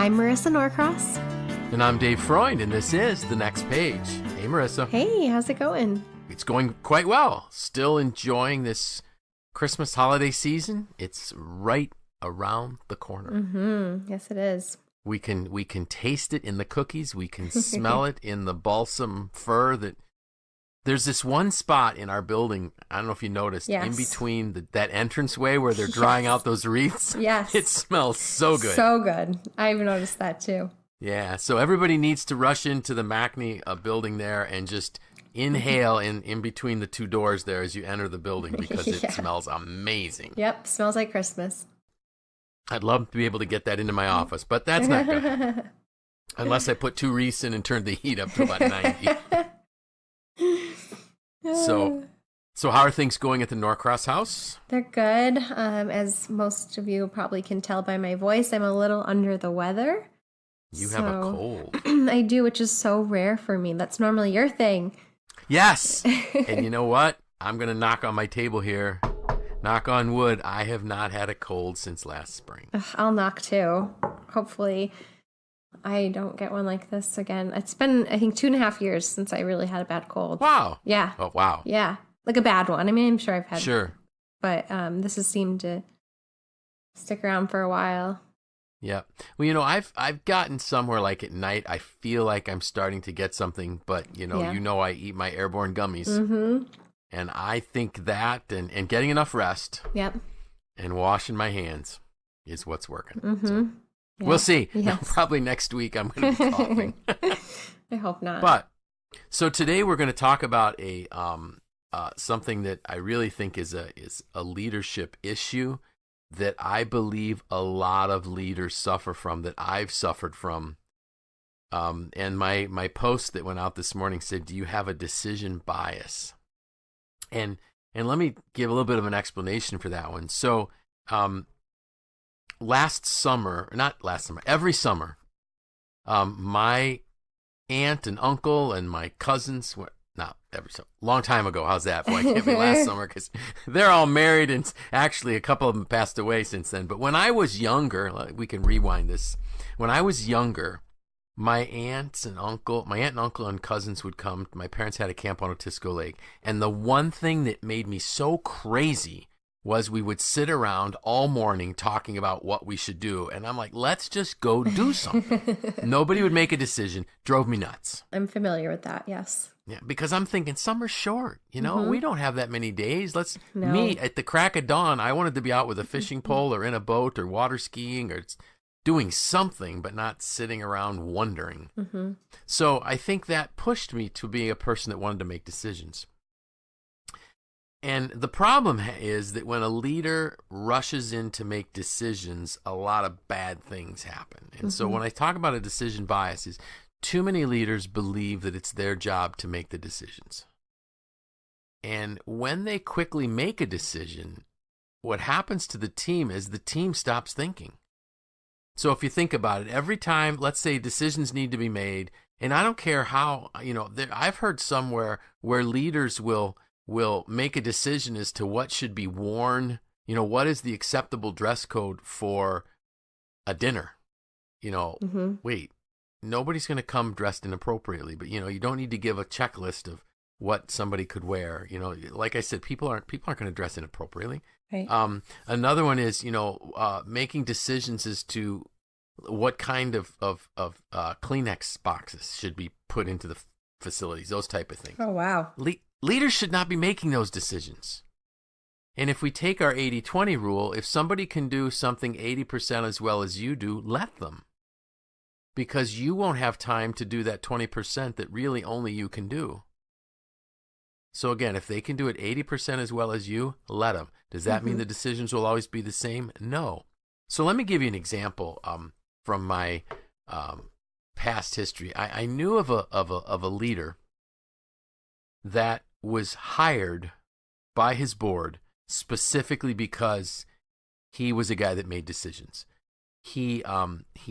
I'm Marissa Norcross. And I'm Dave Freund, and this is The Next Page. Hey, Marissa. Hey, how's it going? It's going quite well. Still enjoying this Christmas holiday season. It's right around the corner. Mm-hmm. Yes, it is. We can taste it in the cookies. We can smell it in the balsam fir. There's this one spot in our building, I don't know if you noticed, Yes. in between that entranceway where they're drying out those wreaths. Yes. It smells so good. So good. I've noticed that too. Yeah, so everybody needs to rush into the MACNY building there and just inhale in between the two doors there as you enter the building because it Yeah. smells amazing. Yep, smells like Christmas. I'd love to be able to get that into my office, but that's not good. Unless I put 2 wreaths in and turn the heat up to about 90. So how are things going at the Norcross house? They're good. As most of you probably can tell by my voice, I'm a little under the weather. You have a cold. I do, which is so rare for me. That's normally your thing. Yes. And you know what? I'm going to knock on my table here. Knock on wood. I have not had a cold since last spring. Ugh, I'll knock too. Hopefully I don't get one like this again. It's been, I think, 2.5 years since I really had a bad cold. Wow. Yeah. Oh, wow. Yeah. Like a bad one. I mean, I'm sure I've had. Sure. But this has seemed to stick around for a while. Yeah. Well, I've gotten somewhere like at night, I feel like I'm starting to get something, but I eat my airborne gummies. Mm-hmm. And I think that and getting enough rest Yep. and washing my hands is what's working. Mm-hmm. So, Yeah. we'll see. Yes. Probably next week I'm going to be coughing. I hope not. But so today we're going to talk about a something that I really think is a leadership issue that I believe a lot of leaders suffer from, that I've suffered from. And my post that went out this morning said, "Do you have a decision bias?" And let me give a little bit of an explanation for that one. So, every summer, my aunt and uncle and my cousins were, not every summer, long time ago. How's that? Boy, I can't be last summer because they're all married and actually a couple of them passed away since then. But when I was younger, we can rewind this. When I was younger, my aunt and uncle and cousins would come. My parents had a camp on Otisco Lake. And the one thing that made me so crazy was we would sit around all morning talking about what we should do. And I'm like, let's just go do something. Nobody would make a decision. Drove me nuts. I'm familiar with that, yes. Yeah, because I'm thinking summer's short. We don't have that many days. Let's No. meet at the crack of dawn. I wanted to be out with a fishing pole or in a boat or water skiing or doing something, but not sitting around wondering. Mm-hmm. So I think that pushed me to be a person that wanted to make decisions. And the problem is that when a leader rushes in to make decisions, a lot of bad things happen. And so when I talk about a decision bias, is too many leaders believe that it's their job to make the decisions. And when they quickly make a decision, what happens to the team is the team stops thinking. So if you think about it, every time, let's say decisions need to be made, and I don't care how, I've heard somewhere where leaders will make a decision as to what should be worn, what is the acceptable dress code for a dinner. Wait, nobody's going to come dressed inappropriately, but you don't need to give a checklist of what somebody could wear. Like I said, people aren't going to dress inappropriately. Right. Another one is, making decisions as to what kind of Kleenex boxes should be put into the facilities, those type of things. Oh, wow. Leaders should not be making those decisions. And if we take our 80-20 rule, if somebody can do something 80% as well as you do, let them. Because you won't have time to do that 20% that really only you can do. So again, if they can do it 80% as well as you, let them. Does that mean the decisions will always be the same? No. So let me give you an example from my past history. I knew of a leader that was hired by his board specifically because he was a guy that made decisions. He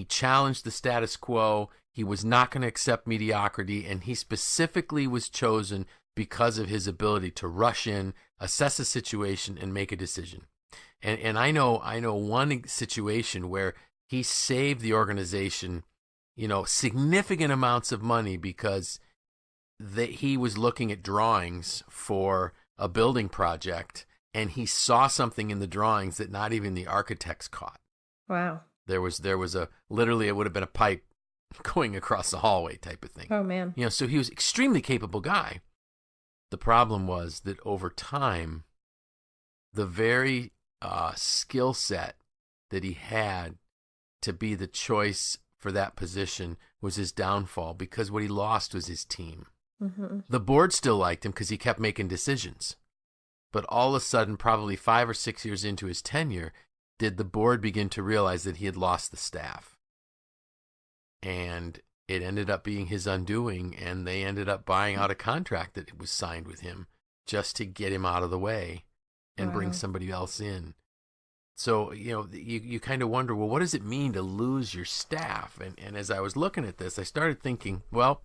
challenged the status quo. He was not going to accept mediocrity, and he specifically was chosen because of his ability to rush in, assess a situation, and make a decision. And I know one situation where he saved the organization, significant amounts of money because he was looking at drawings for a building project, and he saw something in the drawings that not even the architects caught. Wow. There was literally, it would have been a pipe going across the hallway type of thing. Oh, man. So he was an extremely capable guy. The problem was that over time, the very skill set that he had to be the choice for that position was his downfall, because what he lost was his team. Mm-hmm. The board still liked him because he kept making decisions. But all of a sudden, probably 5 or 6 years into his tenure, did the board begin to realize that he had lost the staff. And it ended up being his undoing, and they ended up buying out a contract that was signed with him just to get him out of the way and bring somebody else in. So, you kind of wonder, well, what does it mean to lose your staff? And as I was looking at this, I started thinking, well,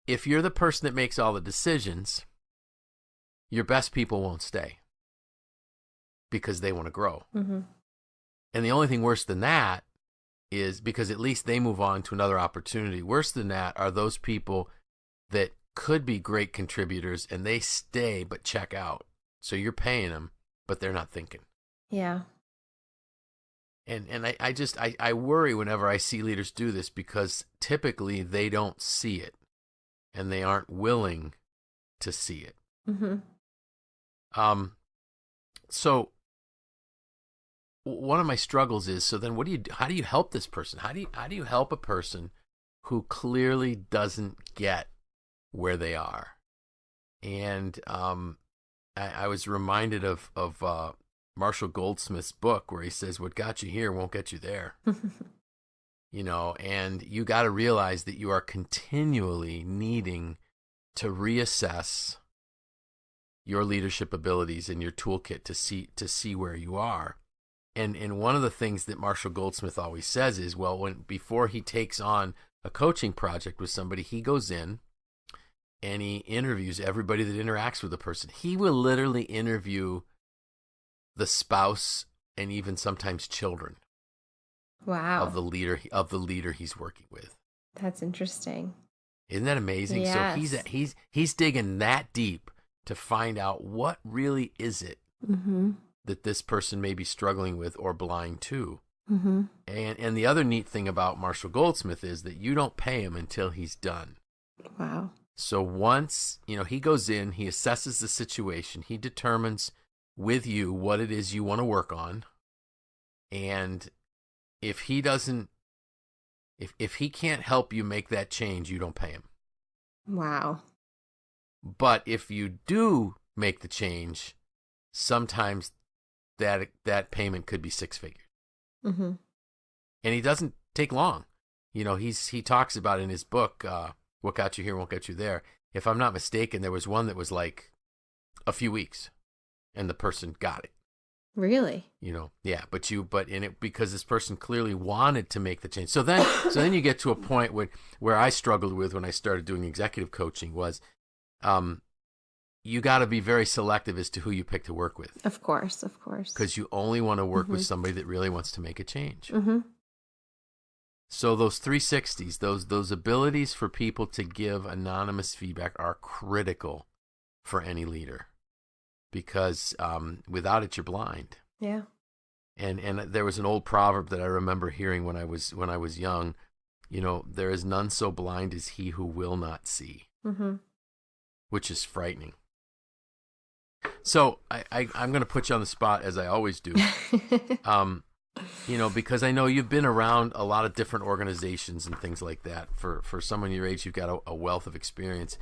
if you're the person that makes all the decisions, your best people won't stay because they want to grow. Mm-hmm. And the only thing worse than that is, because at least they move on to another opportunity. Worse than that are those people that could be great contributors and they stay but check out. So you're paying them, but they're not thinking. Yeah. And I worry whenever I see leaders do this, because typically they don't see it and they aren't willing to see it. Mm-hmm. So one of my struggles is, so then how do you help this person? How do you help a person who clearly doesn't get where they are? And I was reminded of Marshall Goldsmith's book, where he says, what got you here won't get you there. And you got to realize that you are continually needing to reassess your leadership abilities and your toolkit to see where you are. And one of the things that Marshall Goldsmith always says is, well, before he takes on a coaching project with somebody, he goes in and he interviews everybody that interacts with the person. He will literally interview the spouse and even sometimes children. Wow. Of the leader he's working with. That's interesting. Isn't that amazing? Yes. So he's digging that deep to find out what really is it that this person may be struggling with or blind to. Mm-hmm. And the other neat thing about Marshall Goldsmith is that you don't pay him until he's done. Wow. So once, he goes in, he assesses the situation, he determines with you what it is you want to work on. And if he can't help you make that change, you don't pay him. Wow. But if you do make the change, sometimes that payment could be 6 figures. Mm-hmm. And he doesn't take long. He talks about in his book, What Got You Here Won't Get You There. If I'm not mistaken, there was one that was like a few weeks and the person got it. Really? Yeah, but in it, because this person clearly wanted to make the change. So then you get to a point where I struggled with when I started doing executive coaching was, you got to be very selective as to who you pick to work with. Of course. Because you only want to work with somebody that really wants to make a change. Mm-hmm. So those 360s, those abilities for people to give anonymous feedback are critical for any leader. Because without it, you're blind. Yeah. And there was an old proverb that I remember hearing when I was young. There is none so blind as he who will not see, which is frightening. So I'm going to put you on the spot, as I always do, because I know you've been around a lot of different organizations and things like that. For someone your age, you've got a wealth of experience.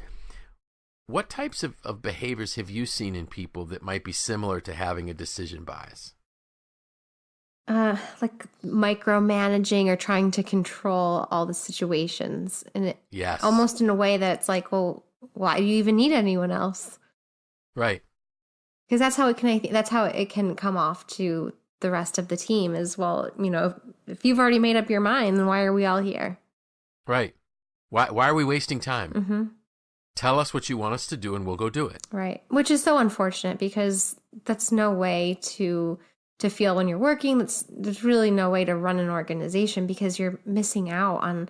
What types of behaviors have you seen in people that might be similar to having a decision bias? Like micromanaging or trying to control all the situations. And yes, almost in a way that's like, well, why do you even need anyone else? Right. Because that's how it can come off to the rest of the team as well. If you've already made up your mind, then why are we all here? Right. Why are we wasting time? Mm-hmm. Tell us what you want us to do and we'll go do it. Right. Which is so unfortunate, because that's no way to to feel when you're working. There's really no way to run an organization because you're missing out on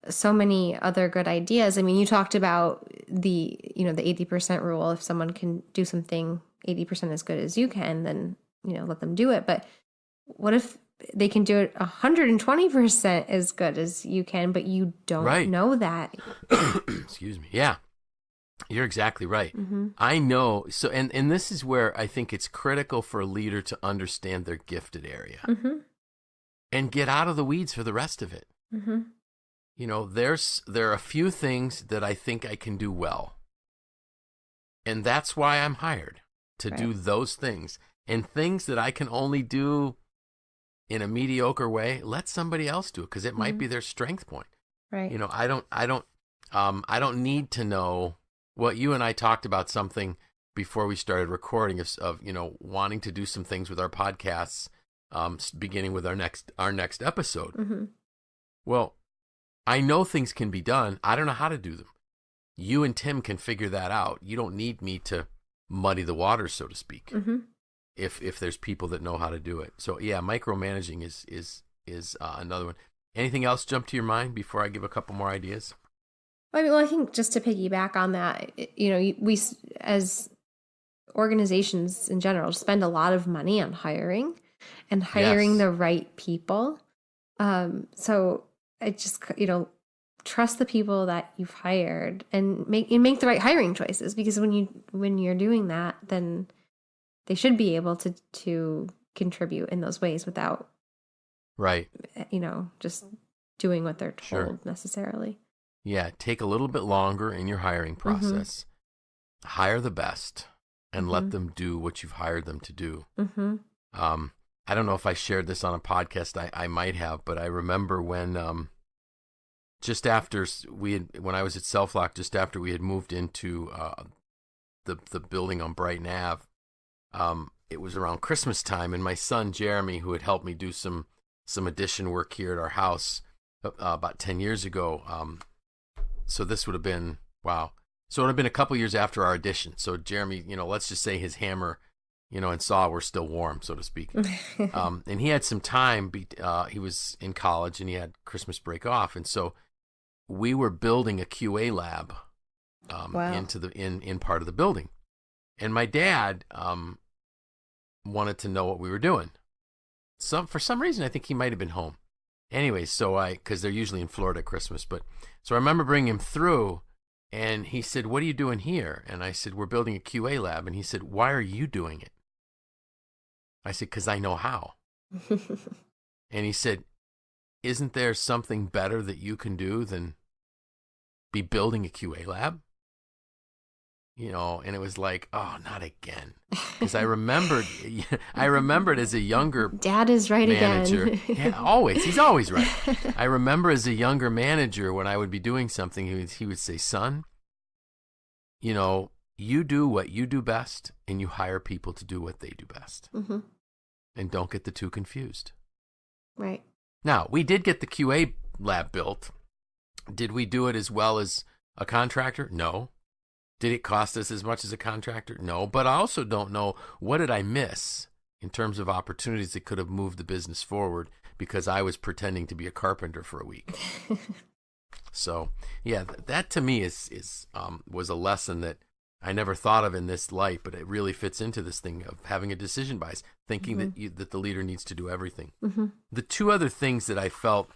so many other good ideas. I mean, you talked about the 80% rule. If someone can do something 80% as good as you can, then, let them do it. But what if they can do it 120% as good as you can, but you don't know that? Excuse me. Yeah, you're exactly right. I know. So, and this is where I think it's critical for a leader to understand their gifted area and get out of the weeds for the rest of it. There are a few things that I think I can do well. And that's why I'm hired, to do those things. And things that I can only do in a mediocre way, let somebody else do it, because it might be their strength point. Right. I don't need to know what you and I talked about something before we started recording of wanting to do some things with our podcasts, beginning with our next episode. Well, I know things can be done. I don't know how to do them. You and Tim can figure that out. You don't need me to muddy the waters, so to speak. If there's people that know how to do it. So yeah, micromanaging is another one. Anything else jump to your mind before I give a couple more ideas? I think just to piggyback on that, we as organizations in general spend a lot of money on hiring and hiring the right people. So I just, trust the people that you've hired and make the right hiring choices, because when you're doing that, then they should be able to contribute in those ways without, just doing what they're told necessarily. Yeah, take a little bit longer in your hiring process. Hire the best and let them do what you've hired them to do. I don't know if I shared this on a podcast. I might have, but I remember when just after when I was at SelfLock, just after we had moved into the building on Brighton Ave, it was around Christmas time, and my son Jeremy, who had helped me do some addition work here at our house about 10 years ago. So this would have been So it would have been a couple years after our addition. So Jeremy, let's just say his hammer, and saw were still warm, so to speak. And he had some time. He was in college and he had Christmas break off, and so we were building a QA lab in part of the building. And my dad wanted to know what we were doing. For some reason, I think he might have been home. Anyway, because they're usually in Florida at Christmas, so I remember bringing him through, and he said, "What are you doing here?" And I said, "We're building a QA lab." And he said, "Why are you doing it?" I said, "Because I know how." And he said, "Isn't there something better that you can do than be building a QA lab?" And it was like, oh, not again. Because I remembered as a younger Dad is right manager. Again. Yeah, always. He's always right. I remember as a younger manager, when I would be doing something, he would say, "Son, you do what you do best, and you hire people to do what they do best. And don't get the two confused." Right. Now, we did get the QA lab built. Did we do it as well as a contractor? No. Did it cost us as much as a contractor? No. But I also don't know, what did I miss in terms of opportunities that could have moved the business forward because I was pretending to be a carpenter for a week. So, yeah, that to me was a lesson that I never thought of in this light, but it really fits into this thing of having a decision bias, thinking that the leader needs to do everything. The two other things that I felt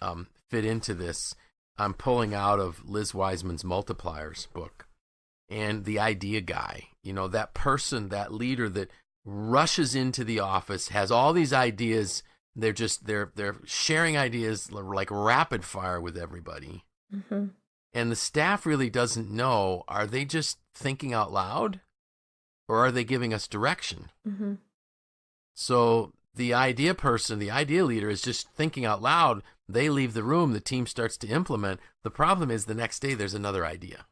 fit into this, I'm pulling out of Liz Wiseman's Multipliers book. And the idea guy, that person, that leader that rushes into the office, has all these ideas. They're sharing ideas like rapid fire with everybody. And the staff really doesn't know, are they just thinking out loud or are they giving us direction? So the idea person, the idea leader is just thinking out loud. They leave the room. The team starts to implement. The problem is the next day there's another idea.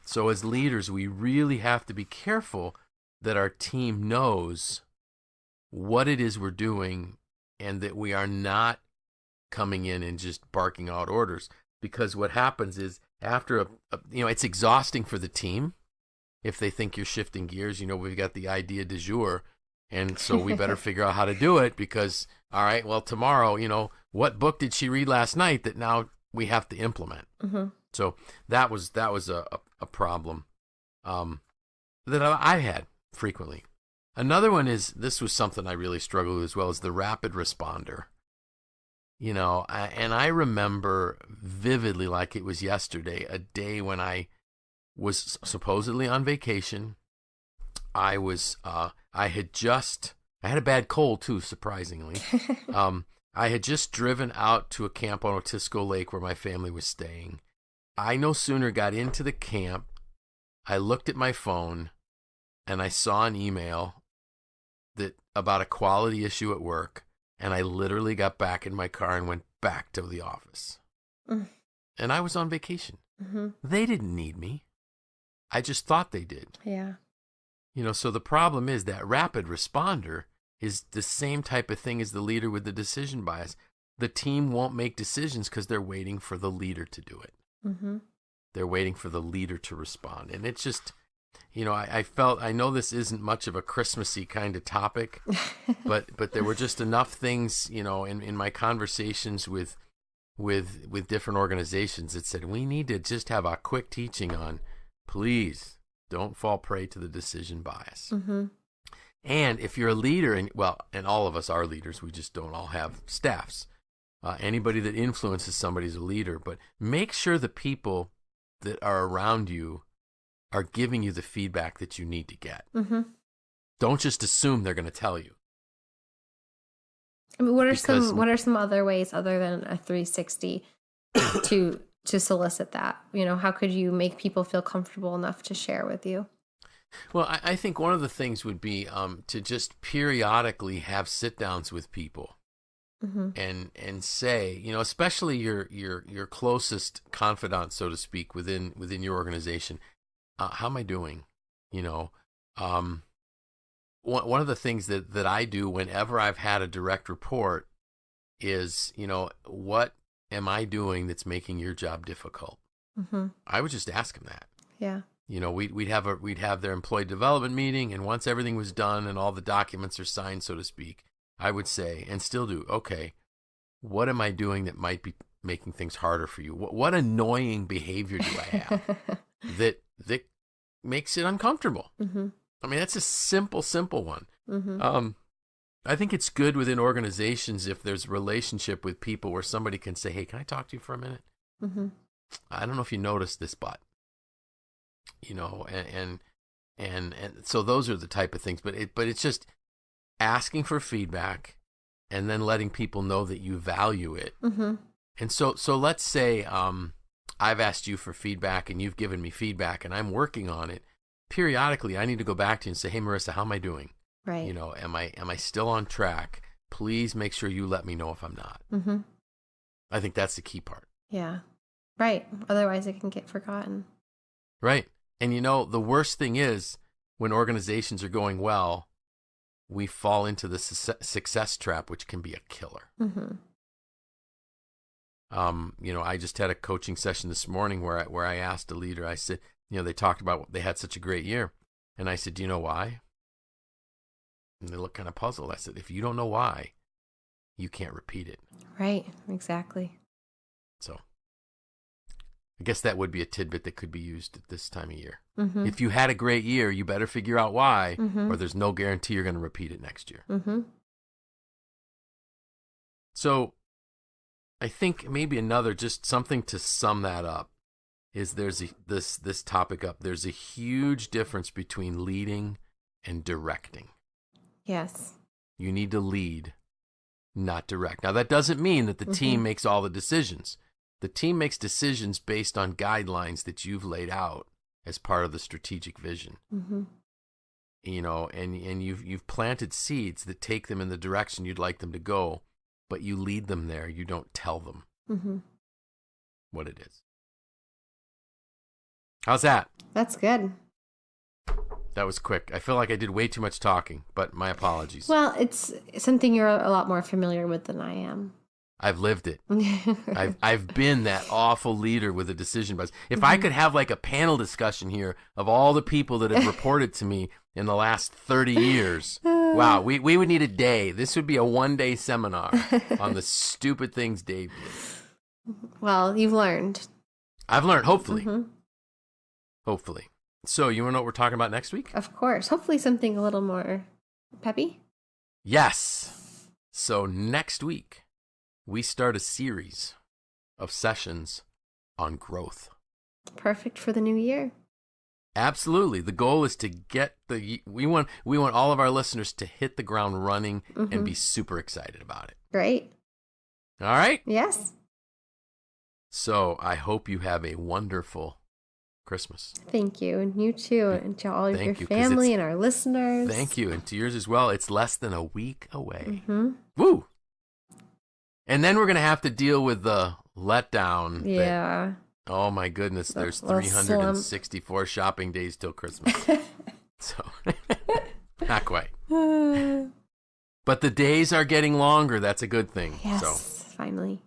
So as leaders, we really have to be careful that our team knows what it is we're doing and that we are not coming in and just barking out orders. Because what happens is after it's exhausting for the team if they think you're shifting gears. We've got the idea du jour, And so we better figure out how to do it because, all right, well, tomorrow, what book did she read last night that now we have to implement? Mm-hmm. So that was a problem that I had frequently. Another one is, this was something I really struggled with as well, is the rapid responder. And I remember vividly, like it was yesterday, a day when I was supposedly on vacation. I had a bad cold too, surprisingly. I had just driven out to a camp on Otisco Lake where my family was staying. I no sooner got into the camp, I looked at my phone, and I saw an email about a quality issue at work, and I literally got back in my car and went back to the office. Mm. And I was on vacation. Mm-hmm. They didn't need me. I just thought they did. Yeah. So the problem is that rapid responder is the same type of thing as the leader with the decision bias. The team won't make decisions because they're waiting for the leader to do it. Mm-hmm. They're waiting for the leader to respond. And it's just, I know this isn't much of a Christmassy kind of topic, but there were just enough things, in my conversations with different organizations that said, we need to just have a quick teaching on, please don't fall prey to the decision bias. Mm-hmm. And if you're a leader, and all of us are leaders, we just don't all have staffs. Anybody that influences somebody is a leader, but make sure the people that are around you are giving you the feedback that you need to get. Mm-hmm. Don't just assume they're going to tell you. I mean, what are some other ways other than a 360 to solicit that? How could you make people feel comfortable enough to share with you? Well, I think one of the things would be to just periodically have sit downs with people. Mm-hmm. and say, especially your closest confidant, so to speak, within your organization, how am I doing? One of the things that I do whenever I've had a direct report is, what am I doing that's making your job difficult? Mm-hmm. I would just ask them that. Yeah. We'd have their employee development meeting, and once everything was done and all the documents are signed, so to speak, I would say, and still do, okay, what am I doing that might be making things harder for you? What annoying behavior do I have that makes it uncomfortable? Mm-hmm. I mean, that's a simple one. Mm-hmm. I think it's good within organizations if there's a relationship with people where somebody can say, hey, can I talk to you for a minute? Mm-hmm. I don't know if you noticed this, but, and so those are the type of things, but it's just asking for feedback and then letting people know that you value it. Mm-hmm. And so let's say I've asked you for feedback and you've given me feedback and I'm working on it. Periodically, I need to go back to you and say, hey, Marisa, how am I doing? Right. Am I still on track? Please make sure you let me know if I'm not. Mm-hmm. I think that's the key part. Yeah. Right. Otherwise, it can get forgotten. Right. And the worst thing is when organizations are going well, we fall into the success trap, which can be a killer. Mm-hmm. I just had a coaching session this morning where I asked a leader, I said, they talked about they had such a great year. And I said, do you know why? And they looked kind of puzzled. I said, if you don't know why, you can't repeat it. Right. Exactly. So I guess that would be a tidbit that could be used at this time of year. Mm-hmm. If you had a great year, you better figure out why, mm-hmm. or there's no guarantee you're going to repeat it next year. Mm-hmm. So I think maybe another, just something to sum that up, is there's this topic up. There's a huge difference between leading and directing. Yes. You need to lead, not direct. Now, that doesn't mean that the mm-hmm. team makes all the decisions. The team makes decisions based on guidelines that you've laid out as part of the strategic vision. Mm-hmm. And you've planted seeds that take them in the direction you'd like them to go, but you lead them there. You don't tell them mm-hmm. what it is. How's that? That's good. That was quick. I feel like I did way too much talking, but my apologies. Well, it's something you're a lot more familiar with than I am. I've lived it. I've been that awful leader with a decision bias. If mm-hmm. I could have like a panel discussion here of all the people that have reported to me in the last 30 years, Wow, we would need a day. This would be a 1-day seminar on the stupid things Dave did. Well, you've learned. I've learned, hopefully. Hopefully. So, you want to know what we're talking about next week? Of course. Hopefully something a little more peppy. Yes. So, next week, we start a series of sessions on growth. Perfect for the new year. Absolutely. The goal is to get we want all of our listeners to hit the ground running and be super excited about it. Great. All right? Yes. So I hope you have a wonderful Christmas. Thank you. And you too. And to all of your you, family and our listeners. Thank you. And to yours as well. It's less than a week away. Woo! And then we're going to have to deal with the letdown. Yeah. Oh my goodness, there's 364 shopping days till Christmas. So, not quite. But the days are getting longer. That's a good thing. Yes, so. finally.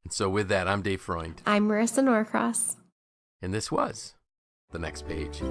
And so with that, I'm Dave Freund. I'm Marissa Norcross. And this was The Next Page.